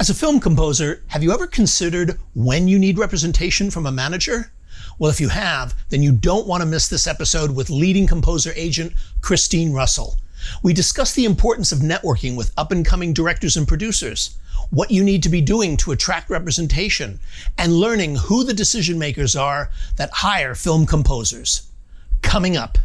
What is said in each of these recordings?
As a film composer, have you ever considered when you need representation from a manager? Well, if you have, then you don't want to miss this episode with leading composer agent Christine Russell. We discuss the importance of networking with up-and-coming directors and producers, what you need to be doing to attract representation, and learning who the decision makers are that hire film composers. Coming up.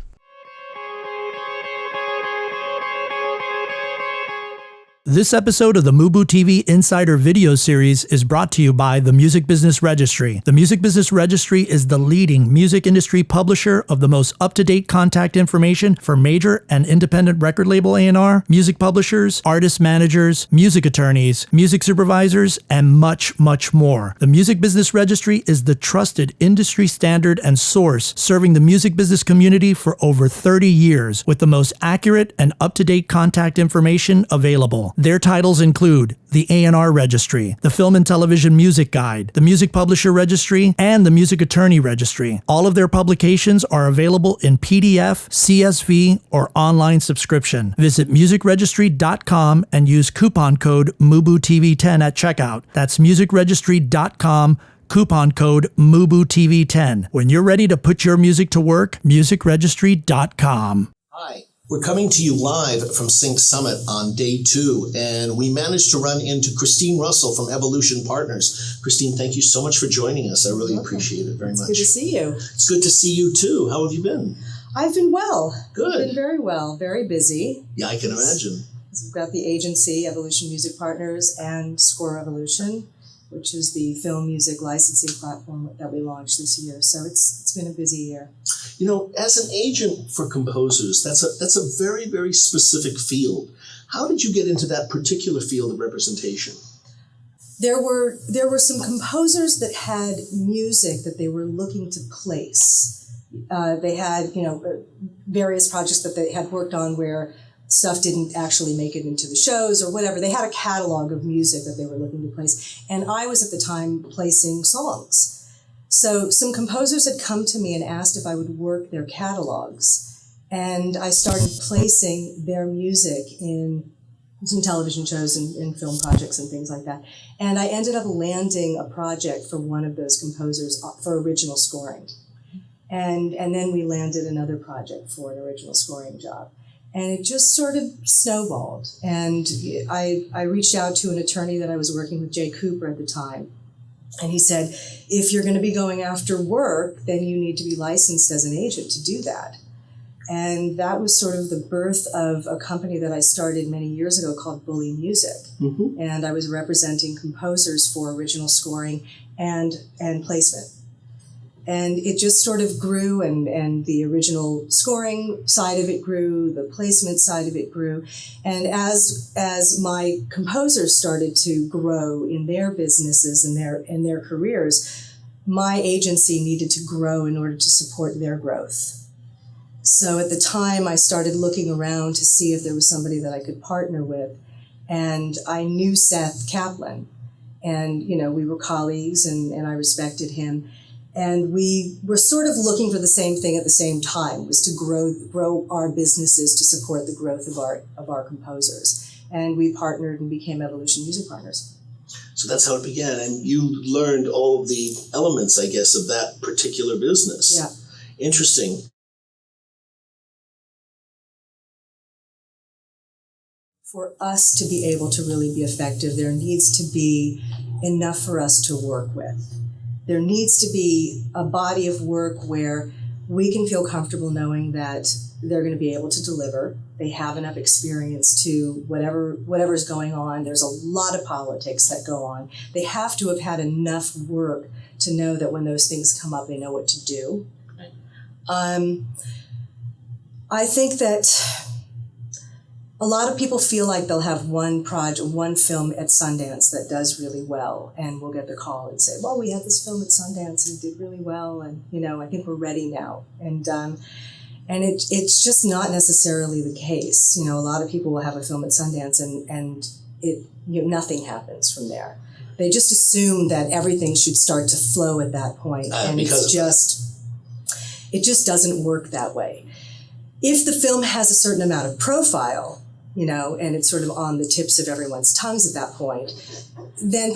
This episode of the MUBUTV Insider video series is brought to you by the Music Business Registry. The Music Business Registry is the leading music industry publisher of the most up-to-date contact information for major and independent record label A&R, music publishers, artist managers, music attorneys, music supervisors, and much, much more. The Music Business Registry is the trusted industry standard and source serving the music business community for over 30 years with the most accurate and up-to-date contact information available. Their titles include the A&R Registry, the Film and Television Music Guide, the Music Publisher Registry, and the Music Attorney Registry. All of their publications are available in PDF, CSV, or online subscription. Visit musicregistry.com and use coupon code MUBUTV10 at checkout. That's musicregistry.com, coupon code MUBUTV10. When you're ready to put your music to work, musicregistry.com. Hi. We're coming to you live from Sync Summit on day 2, and we managed to run into Christine Russell from Evolution Partners. Christine, thank you so much for joining us. I really appreciate it very much. It's good to see you. It's good to see you too. How have you been? I've been well. Good. I've been very well, very busy. Yeah, I can imagine. We've got the agency, Evolution Music Partners, and Score Evolution, which is the film music licensing platform that we launched this year. So it's been a busy year. You know, as an agent for composers, that's a very, very specific field. How did you get into that particular field of representation? There were some composers that had music that they were looking to place. They had, various projects that they had worked on where stuff didn't actually make it into the shows or whatever. They had a catalog of music that they were looking to place. And I was at the time placing songs. So some composers had come to me and asked if I would work their catalogs. And I started placing their music in some television shows and film projects and things like that. And I ended up landing a project for one of those composers for original scoring. And then we landed another project for an original scoring job. And it just sort of snowballed. And I reached out to an attorney that I was working with, Jay Cooper at the time. And he said, if you're going to be going after work, then you need to be licensed as an agent to do that. And that was sort of the birth of a company that I started many years ago called Bully Music. Mm-hmm. And I was representing composers for original scoring and placement. And it just sort of grew, and the original scoring side of it grew, the placement side of it grew. And as my composers started to grow in their businesses and their careers, my agency needed to grow in order to support their growth. So at the time, I started looking around to see if there was somebody that I could partner with. And I knew Seth Kaplan. And, we were colleagues, and I respected him. And we were sort of looking for the same thing at the same time, was to grow our businesses to support the growth of our composers. And we partnered and became Evolution Music Partners. So that's how it began. And you learned all of the elements, I guess, of that particular business. Yeah. Interesting. For us to be able to really be effective, there needs to be enough for us to work with. There needs to be a body of work where we can feel comfortable knowing that they're going to be able to deliver. They have enough experience to whatever's going on. There's a lot of politics that go on. They have to have had enough work to know that when those things come up, they know what to do. Right. I think that a lot of people feel like they'll have one film at Sundance that does really well, and we'll get the call and say, well, we had this film at Sundance and it did really well, and I think we're ready now. And it's just not necessarily the case. A lot of people will have a film at Sundance and it nothing happens from there. They just assume that everything should start to flow at that point, and it just doesn't work that way. If the film has a certain amount of profile, and it's sort of on the tips of everyone's tongues at that point, then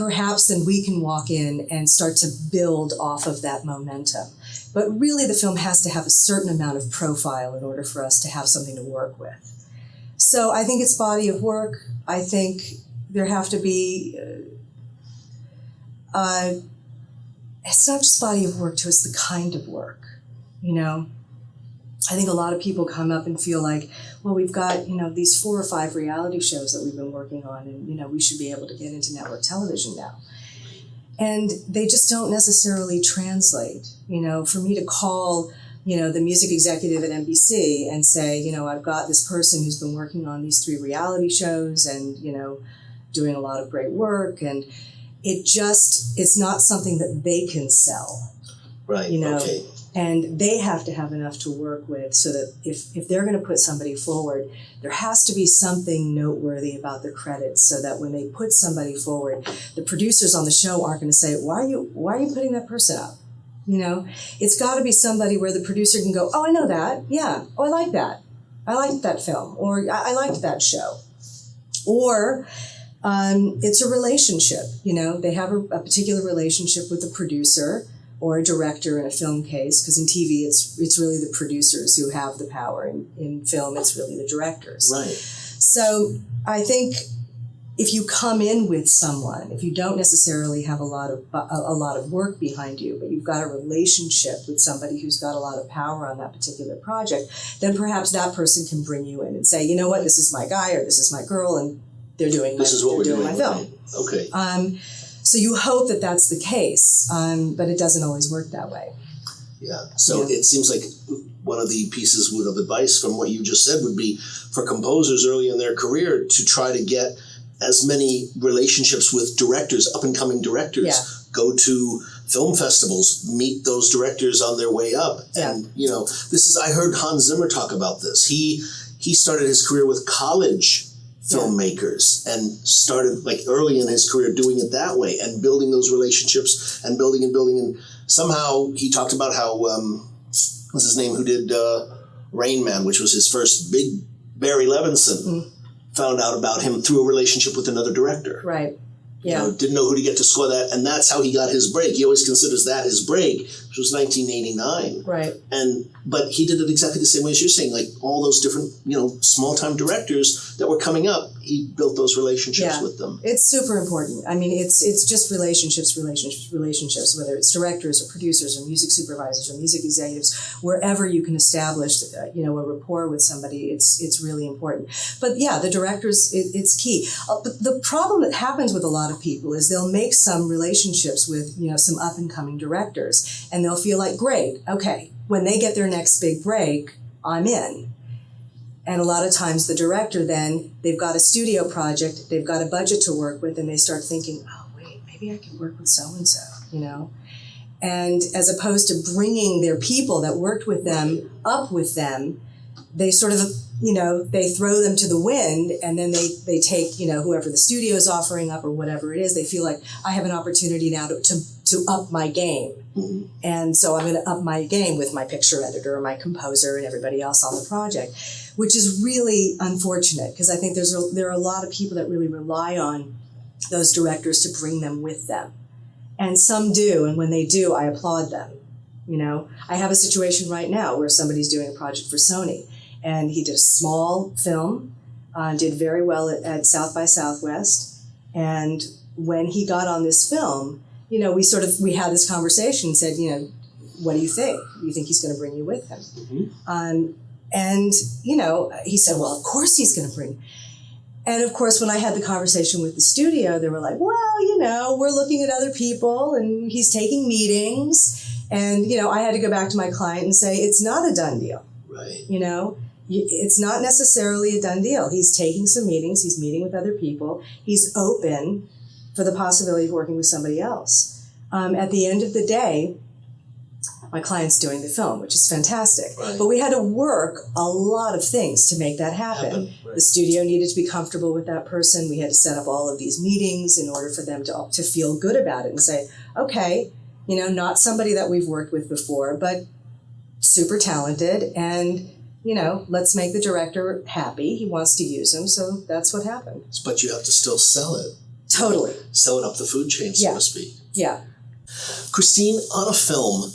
we can walk in and start to build off of that momentum. But really the film has to have a certain amount of profile in order for us to have something to work with. So I think it's body of work. I think there have to be, it's not just body of work too, it's the kind of work, I think a lot of people come up and feel like, well, we've got, these 4 or 5 reality shows that we've been working on, and, we should be able to get into network television now. And they just don't necessarily translate. For me to call, the music executive at NBC and say, I've got this person who's been working on these 3 reality shows and, doing a lot of great work, and it's not something that they can sell. Right, okay. And they have to have enough to work with so that if they're going to put somebody forward, there has to be something noteworthy about the credits so that when they put somebody forward, the producers on the show aren't going to say, why are you putting that person up? It's got to be somebody where the producer can go, oh, I know that. Yeah. Oh, I like that. I liked that film, or I liked that show. Or it's a relationship. They have a particular relationship with the producer or a director in a film case, because in TV it's really the producers who have the power. In film, it's really the directors. Right. So I think if you come in with someone, if you don't necessarily have a lot of work behind you, but you've got a relationship with somebody who's got a lot of power on that particular project, then perhaps that person can bring you in and say, you know what, this is my guy or this is my girl, and they're doing my film. Okay. So you hope that that's the case, but it doesn't always work that way. Yeah. So it seems like one of the pieces of advice from what you just said would be for composers early in their career to try to get as many relationships with directors, up-and-coming directors. Yeah. Go to film festivals, meet those directors on their way up. Yeah. And, I heard Hans Zimmer talk about this. He started his career with college filmmakers and started early in his career doing it that way and building those relationships and building. And somehow he talked about how, what's his name, who did Rain Man, which was his first big, Barry Levinson, found out about him through a relationship with another director. Right. Yeah. Didn't know who to get to score that. And that's how he got his break. He always considers that his break, which was 1989. Right. But he did it exactly the same way as you're saying, all those different, small-time directors that were coming up, he built those relationships with them. It's super important. I mean, it's just relationships, whether it's directors or producers or music supervisors or music executives, wherever you can establish, a rapport with somebody, it's really important. But yeah, the directors, it's key. But the problem that happens with a lot of people is they'll make some relationships with, some up-and-coming directors, and they'll feel like, great, okay, when they get their next big break, I'm in. And a lot of times the director then, they've got a studio project, they've got a budget to work with, and they start thinking, oh, wait, maybe I can work with so-and-so, And as opposed to bringing their people that worked with them up with them, they sort of, they throw them to the wind, and then they take, whoever the studio is offering up or whatever it is, they feel like I have an opportunity now to up my game. Mm-hmm. And so I'm going to up my game with my picture editor or my composer and everybody else on the project, which is really unfortunate because I think there are a lot of people that really rely on those directors to bring them with them. And some do, and when they do, I applaud them. I have a situation right now where somebody's doing a project for Sony, and he did a small film, did very well at South by Southwest, and when he got on this film, we had this conversation and said, what do you think? Do you think he's going to bring you with him? Mm-hmm. And he said, well, of course he's going to bring. And of course, when I had the conversation with the studio, they were like, well, we're looking at other people and he's taking meetings. And, I had to go back to my client and say, it's not a done deal. Right. It's not necessarily a done deal. He's taking some meetings. He's meeting with other people. He's open for the possibility of working with somebody else. At the end of the day, my client's doing the film, which is fantastic. Right. But we had to work a lot of things to make that happen. Right. The studio needed to be comfortable with that person. We had to set up all of these meetings in order for them to feel good about it and say, okay, not somebody that we've worked with before, but super talented, and let's make the director happy. He wants to use him, so that's what happened. But you have to still sell it. Totally. Sell it up the food chain, so to speak. Yeah. Christine, on a film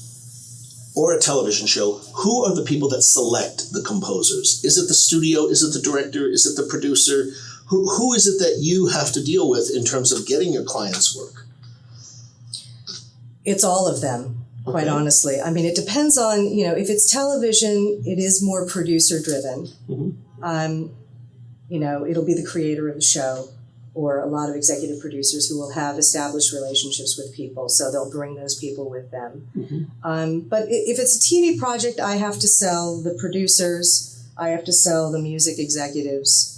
or a television show, who are the people that select the composers? Is it the studio? Is it the director? Is it the producer? Who is it that you have to deal with in terms of getting your clients' work? It's all of them, quite honestly. I mean, it depends on, if it's television, it is more producer driven. It'll be the creator of the show or a lot of executive producers who will have established relationships with people. So they'll bring those people with them. But if it's a TV project, I have to sell the producers. I have to sell the music executives.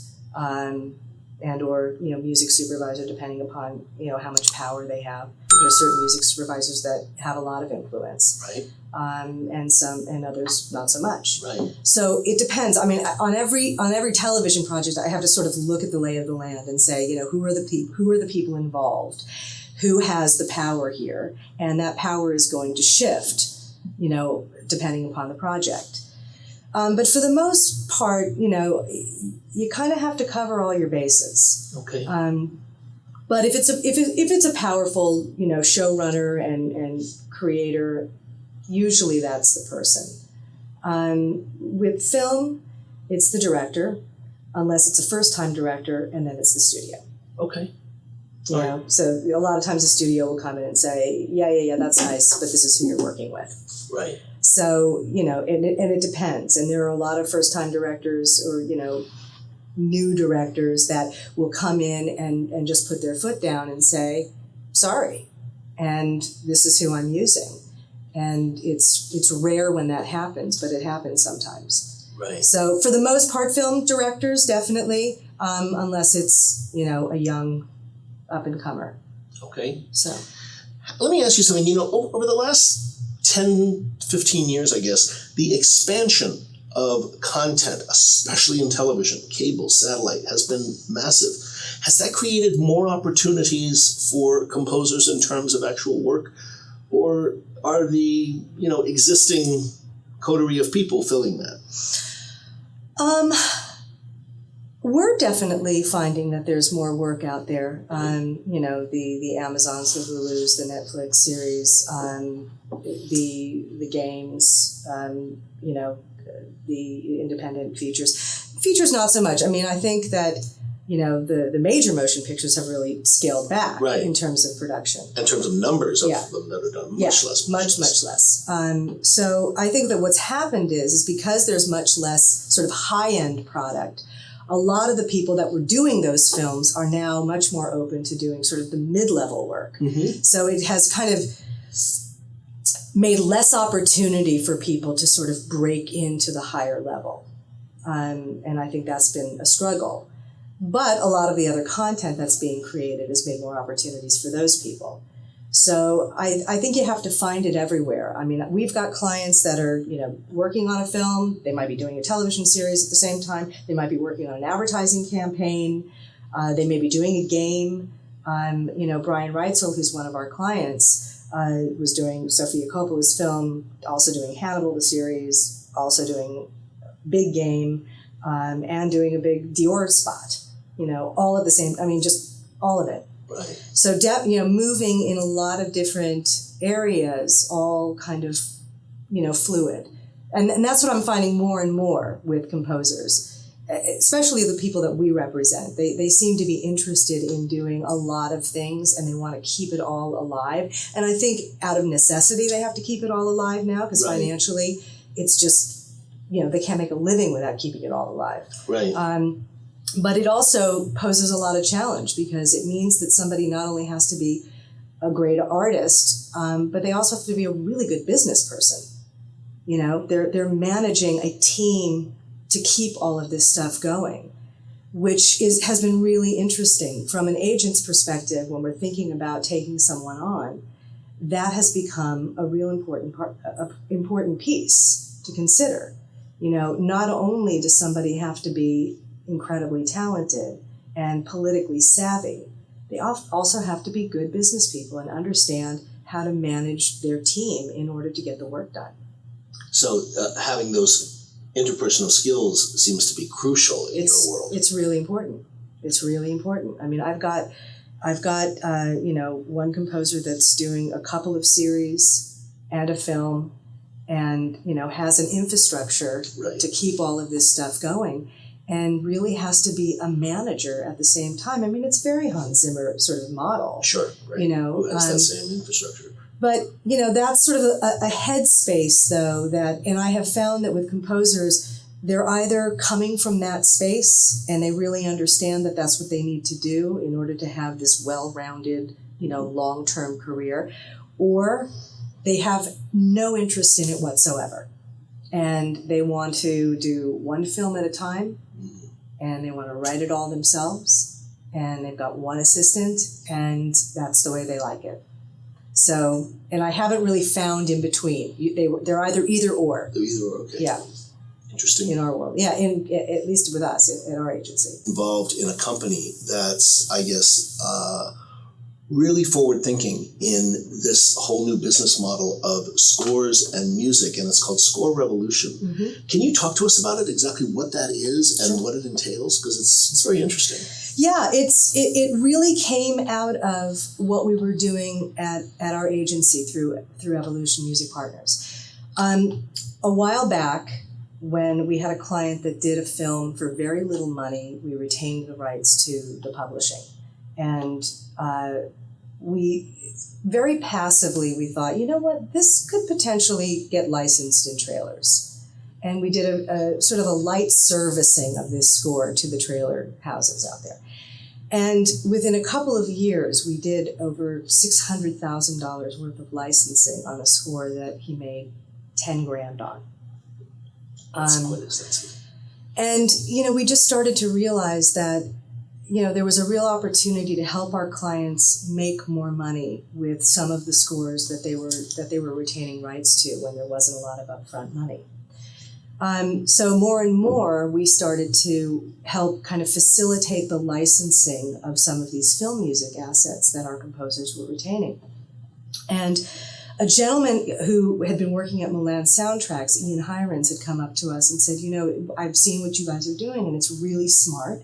And or music supervisor, depending upon how much power they have. There are certain music supervisors that have a lot of influence, right? And others not so much. Right. So it depends. I mean, on every television project, I have to sort of look at the lay of the land and say, who are the people involved, who has the power here, and that power is going to shift, depending upon the project. But for the most part, you kind of have to cover all your bases. Okay. But if it's a powerful, showrunner and creator, usually that's the person. With film, it's the director, unless it's a first-time director, and then it's the studio. Okay. So a lot of times the studio will come in and say, yeah, that's nice, but this is who you're working with. Right. So, and it depends. And there are a lot of first-time directors or, new directors that will come in and just put their foot down and say, sorry, and this is who I'm using. And it's rare when that happens, but it happens sometimes. Right. So for the most part, film directors, definitely, unless it's, a young up-and-comer. Okay. So let me ask you something. Over the last 10, 15 years, I guess, the expansion of content, especially in television, cable, satellite, has been massive. Has that created more opportunities for composers in terms of actual work? Or are the, existing coterie of people filling that? We're definitely finding that there's more work out there. The Amazons, the Hulus, the Netflix series, the games, the independent features. Features, not so much. I mean, I think that, the major motion pictures have really scaled back in terms of production. In terms of numbers of them that are done, much less. Much less. So I think that what's happened is because there's much less sort of high-end product, a lot of the people that were doing those films are now much more open to doing sort of the mid-level work. So it has kind of made less opportunity for people to sort of break into the higher level. And I think that's been a struggle. But a lot of the other content that's being created has made more opportunities for those people. So I think you have to find it everywhere. I mean, we've got clients that are, working on a film. They might be doing a television series at the same time. They might be working on an advertising campaign. They may be doing a game. Brian Reitzel, who's one of our clients, was doing Sofia Coppola's film, also doing Hannibal, the series, also doing Big Game, and doing a big Dior spot. All at the same, just all of it. Right. So, moving in a lot of different areas, all kind of, fluid. And that's what I'm finding more and more with composers, especially the people that we represent. They seem to be interested in doing a lot of things and they want to keep it all alive. And I think out of necessity, they have to keep it all alive now because financially, it's just, they can't make a living without keeping it all alive. Right. But it also poses a lot of challenge because it means that somebody not only has to be a great artist, but they also have to be a really good business person. They're managing a team to keep all of this stuff going, which has been really interesting from an agent's perspective. When we're thinking about taking someone on, that has become a real important piece to consider. Not only does somebody have to be incredibly talented and politically savvy, they also have to be good business people and understand how to manage their team in order to get the work done. So having those interpersonal skills seems to be crucial in your world. It's really important. It's really important. I mean, I've got one composer that's doing a couple of series and a film, and has an infrastructure to keep all of this stuff going, and really has to be a manager at the same time. I mean, it's very Hans Zimmer sort of model. Sure, right. Who has that same infrastructure. But, that's sort of a headspace, though, and I have found that with composers, they're either coming from that space and they really understand that that's what they need to do in order to have this well-rounded, long-term career, or they have no interest in it whatsoever. And they want to do one film at a time, and they want to write it all themselves, and they've got one assistant, and that's the way they like it. So, and I haven't really found in between. They're either or. They're either or, okay. Yeah. Interesting. In our world. Yeah, at least with us, in our agency. Involved in a company that's, I guess, really forward-thinking in this whole new business model of scores and music, and it's called Score Revolution. Mm-hmm. Can you talk to us about it, exactly what that is and what it entails? Because it's very interesting. Yeah, it really came out of what we were doing at our agency through Evolution Music Partners. A while back, when we had a client that did a film for very little money, we retained the rights to the publishing. And we very passively, we thought, you know what, this could potentially get licensed in trailers. And we did a sort of a light servicing of this score to the trailer houses out there. And within a couple of years, we did over $600,000 worth of licensing on a score that he made 10 grand on. That's quite extensive. And, we just started to realize that, there was a real opportunity to help our clients make more money with some of the scores that they were retaining rights to when there wasn't a lot of upfront money. So more and more, we started to help kind of facilitate the licensing of some of these film music assets that our composers were retaining. And a gentleman who had been working at Milan Soundtracks, Ian Hirons, had come up to us and said, I've seen what you guys are doing, and it's really smart.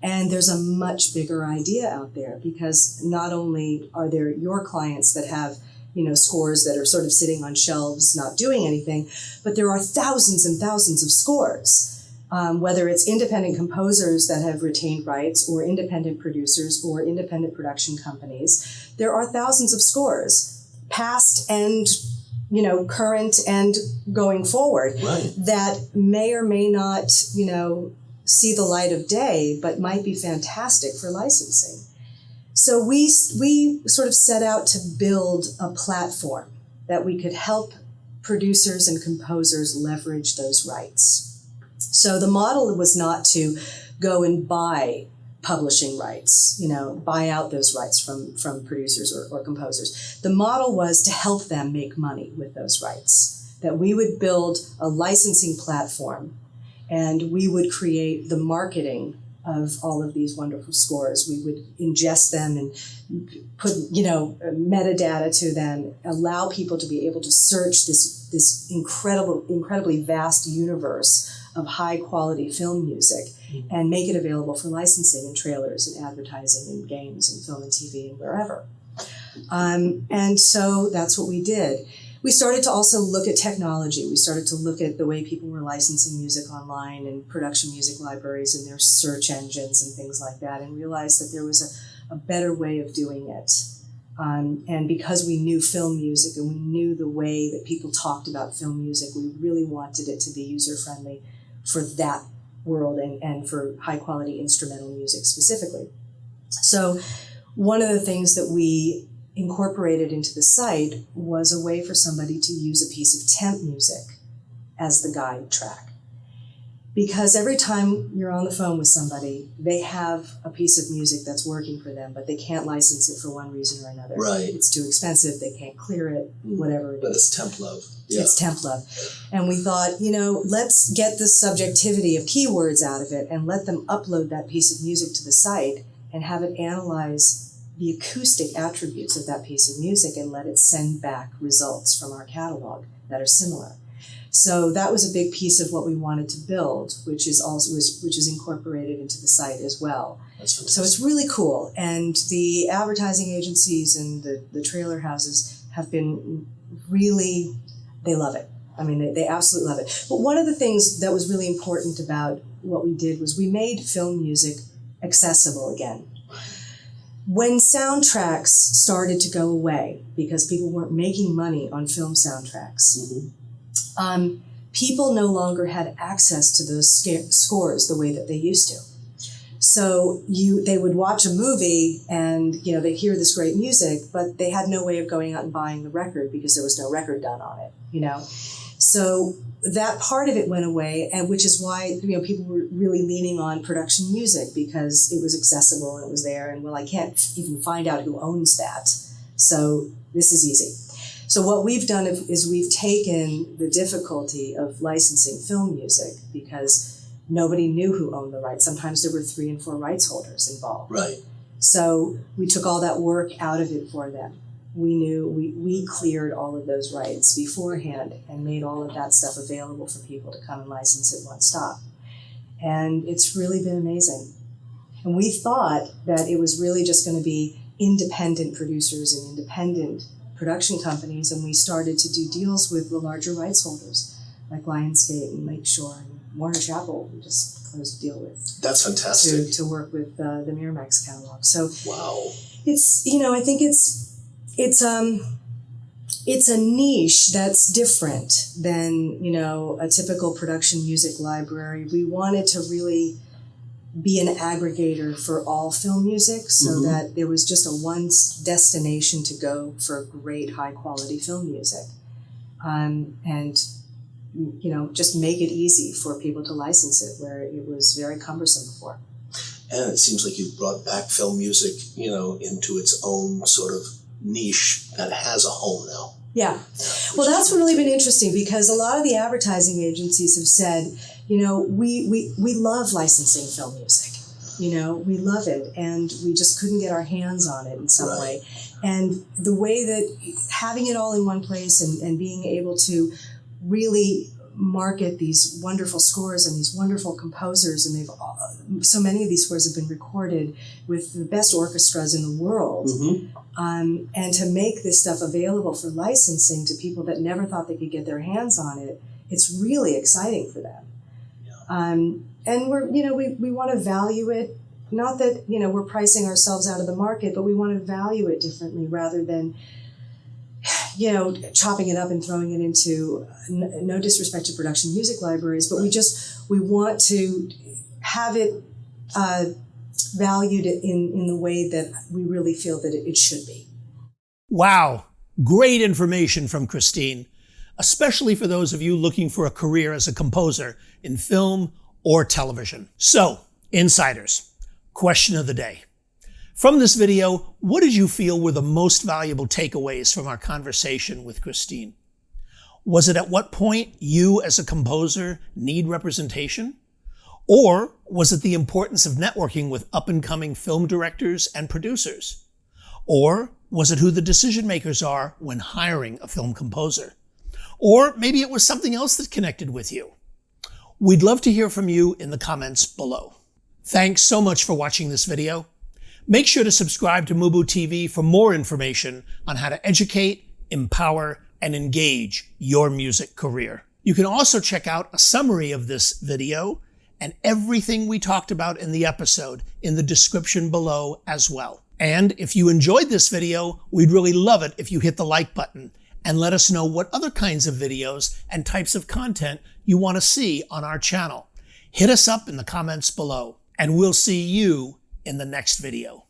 And there's a much bigger idea out there, because not only are there your clients that have scores that are sort of sitting on shelves not doing anything, but there are thousands and thousands of scores, whether it's independent composers that have retained rights, or independent producers, or independent production companies. There are thousands of scores, past and current and going forward, that may or may not see the light of day, but might be fantastic for licensing. So we sort of set out to build a platform that we could help producers and composers leverage those rights. So the model was not to go and buy publishing rights, buy out those rights from producers or composers. The model was to help them make money with those rights, that we would build a licensing platform, and we would create the marketing of all of these wonderful scores. We would ingest them and put, metadata to them, allow people to be able to search this incredibly vast universe of high quality film music, and make it available for licensing in trailers and advertising and games and film and TV and wherever. And so that's what we did. We started to also look at technology. We started to look at the way people were licensing music online and production music libraries and their search engines and things like that, and realized that there was a better way of doing it. And because we knew film music and we knew the way that people talked about film music, we really wanted it to be user-friendly for that world and for high-quality instrumental music specifically. So one of the things that we incorporated into the site was a way for somebody to use a piece of temp music as the guide track. Because every time you're on the phone with somebody, they have a piece of music that's working for them, but they can't license it for one reason or another. Right. It's too expensive, they can't clear it, whatever it is. But it's temp love. Yeah. It's temp love. And we thought, let's get the subjectivity of keywords out of it and let them upload that piece of music to the site and have it analyze the acoustic attributes of that piece of music and let it send back results from our catalog that are similar. So that was a big piece of what we wanted to build, which is incorporated into the site as well. That's fantastic. So it's really cool. And the advertising agencies and the trailer houses have been really, they love it. I mean, they absolutely love it. But one of the things that was really important about what we did was we made film music accessible again. When soundtracks started to go away because people weren't making money on film soundtracks, people no longer had access to those scores the way that they used to. So they would watch a movie and, they'd hear this great music, but they had no way of going out and buying the record because there was no record done on it, So that part of it went away, and which is why, people were really leaning on production music because it was accessible and it was there. And, well, I can't even find out who owns that. So this is easy. So what we've done is we've taken the difficulty of licensing film music because nobody knew who owned the rights. Sometimes there were 3 and 4 rights holders involved. Right. So we took all that work out of it for them. We knew we cleared all of those rights beforehand and made all of that stuff available for people to come and license it one stop. And it's really been amazing. And we thought that it was really just going to be independent producers and independent production companies, and we started to do deals with the larger rights holders like Lionsgate and Lakeshore and Warner Chappell. We just closed a deal with. That's fantastic. To work with the Miramax catalog. So wow, it's I think it's a niche that's different than a typical production music library. We wanted to really be an aggregator for all film music so that there was just a one destination to go for great high quality film music, and just make it easy for people to license it where it was very cumbersome before. And it seems like you've brought back film music, into its own sort of niche that has a home now. Yeah. Well, that's really been interesting because a lot of the advertising agencies have said, we love licensing film music. We love it, and we just couldn't get our hands on it in some way. And the way that having it all in one place and being able to really market these wonderful scores and these wonderful composers, and so many of these scores have been recorded with the best orchestras in the world, and to make this stuff available for licensing to people that never thought they could get their hands on it, it's really exciting for them. And we're we want to value it, not that we're pricing ourselves out of the market, but we want to value it differently rather than chopping it up and throwing it into, no disrespect to production music libraries, but we want to have it valued in the way that we really feel that it should be. Wow, great information from Christine, especially for those of you looking for a career as a composer in film or television. So, insiders, question of the day. From this video, what did you feel were the most valuable takeaways from our conversation with Christine? Was it at what point you as a composer need representation? Or was it the importance of networking with up-and-coming film directors and producers? Or was it who the decision makers are when hiring a film composer? Or maybe it was something else that connected with you. We'd love to hear from you in the comments below. Thanks so much for watching this video. Make sure to subscribe to MUBUTV for more information on how to educate, empower, and engage your music career. You can also check out a summary of this video and everything we talked about in the episode in the description below as well. And if you enjoyed this video, we'd really love it if you hit the like button and let us know what other kinds of videos and types of content you want to see on our channel. Hit us up in the comments below, and we'll see you in the next video.